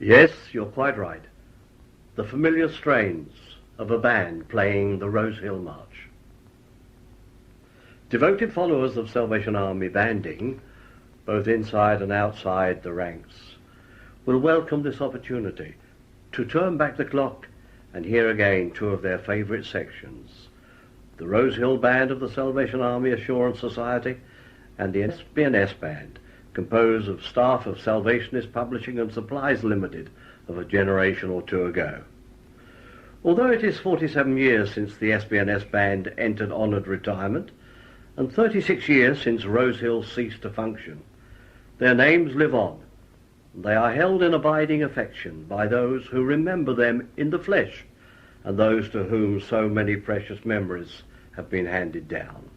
Yes, you're quite right. The familiar strains of a band playing the Rosehill March. Devoted followers of Salvation Army banding, both inside and outside the ranks, will welcome this opportunity to turn back the clock and hear again two of their favourite sections, the Rosehill Band of the Salvation Army Assurance Society and the SB&S Band, composed of staff of Salvationist Publishing and Supplies Limited of a generation or two ago. Although it is 47 years since the SB&S Band entered honoured retirement and 36 years since Rosehill ceased to function, their names live on. They are held in abiding affection by those who remember them in the flesh and those to whom so many precious memories have been handed down.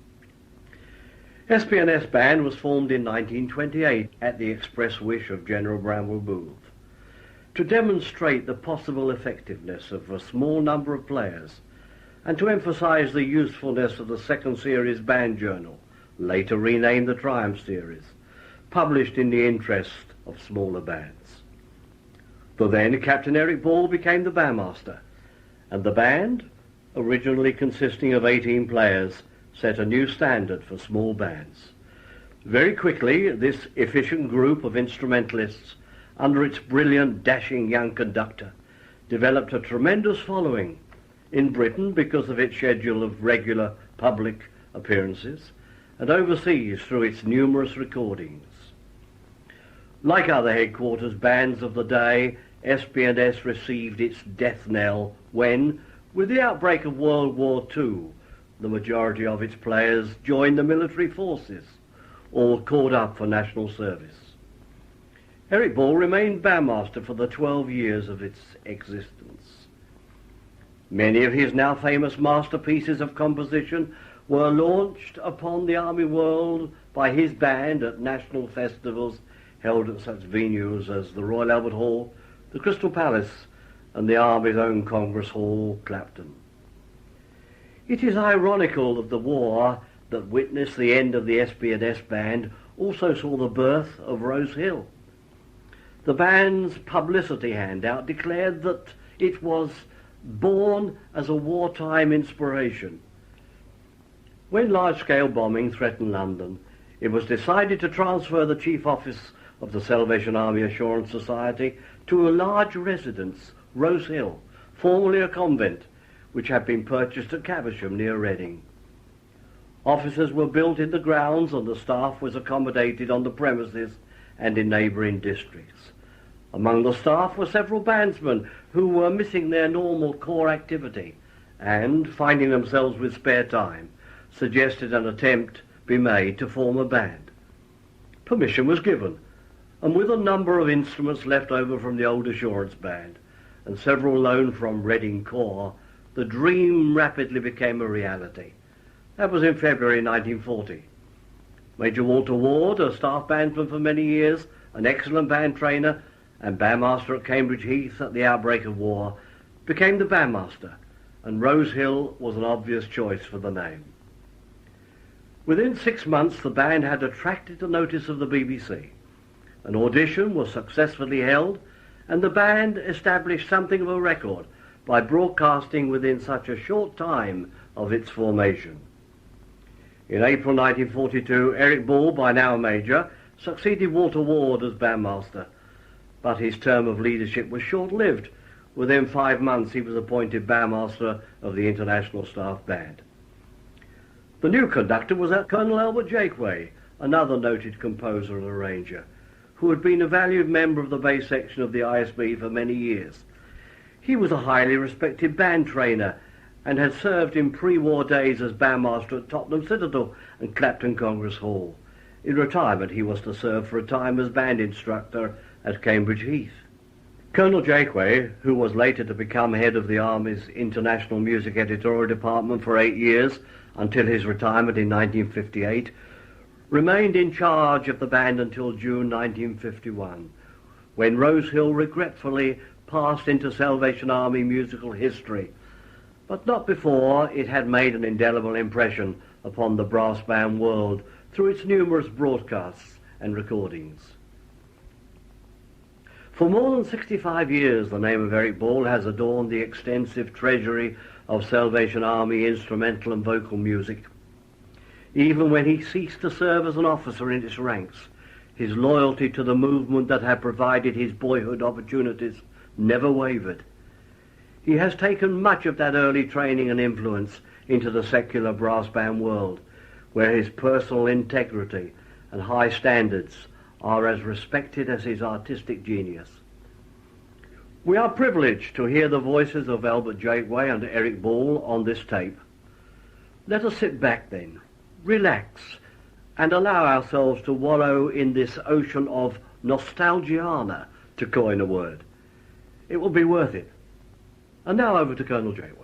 SB&S Band was formed in 1928 at the express wish of General Bramwell Booth to demonstrate the possible effectiveness of a small number of players and to emphasise the usefulness of the second series band journal, later renamed the Triumph Series, published in the interest of smaller bands. The then Captain Eric Ball became the bandmaster, and the band, originally consisting of 18 players, set a new standard for small bands. Very quickly, this efficient group of instrumentalists, under its brilliant, dashing young conductor, developed a tremendous following in Britain because of its schedule of regular public appearances, and overseas through its numerous recordings. Like other headquarters bands of the day, SB&S received its death knell when, with the outbreak of World War II, the majority of its players joined the military forces or called up for national service. Eric Ball remained bandmaster for the 12 years of its existence. Many of his now famous masterpieces of composition were launched upon the Army world by his band at national festivals held at such venues as the Royal Albert Hall, the Crystal Palace, and the Army's own Congress Hall, Clapton. It is ironical that the war that witnessed the end of the SB&S Band also saw the birth of Rosehill. The band's publicity handout declared that it was born as a wartime inspiration. When large-scale bombing threatened London, it was decided to transfer the chief office of the Salvation Army Assurance Society to a large residence, Rosehill, formerly a convent, which had been purchased at Caversham near Reading. Offices were built in the grounds and the staff was accommodated on the premises and in neighbouring districts. Among the staff were several bandsmen who were missing their normal corps activity and, finding themselves with spare time, suggested an attempt be made to form a band. Permission was given, and with a number of instruments left over from the old Assurance Band and several loaned from Reading Corps, the dream rapidly became a reality. That was in February 1940. Major Walter Ward, a staff bandsman for many years, an excellent band trainer, and bandmaster at Cambridge Heath at the outbreak of war, became the bandmaster, and Rosehill was an obvious choice for the name. Within 6 months, the band had attracted the notice of the BBC. An audition was successfully held, and the band established something of a record by broadcasting within such a short time of its formation. In April 1942, Eric Ball, by now a major, succeeded Walter Ward as bandmaster, but his term of leadership was short-lived Within 5 months he was appointed bandmaster of the International Staff Band. The new conductor was Colonel Albert Jakeway, another noted composer and arranger, who had been a valued member of the bass section of the ISB for many years. He was a highly respected band trainer and had served in pre-war days as bandmaster at Tottenham Citadel and Clapton Congress Hall. In retirement he was to serve for a time as band instructor at Cambridge Heath. Colonel Jakeway, who was later to become head of the Army's International Music Editorial Department for 8 years until his retirement in 1958, remained in charge of the band until June 1951, when Rosehill regretfully passed into Salvation Army musical history, but not before it had made an indelible impression upon the brass band world through its numerous broadcasts and recordings. For more than 65 years, the name of Eric Ball has adorned the extensive treasury of Salvation Army instrumental and vocal music. Even when he ceased to serve as an officer in its ranks, his loyalty to the movement that had provided his boyhood opportunities never wavered. He has taken much of that early training and influence into the secular brass band world, where his personal integrity and high standards are as respected as his artistic genius. We are privileged to hear the voices of Albert Jakeway and Eric Ball on this tape. Let us sit back then, relax, and allow ourselves to wallow in this ocean of nostalgiana, to coin a word. It will be worth it. And now over to Colonel Jakeway.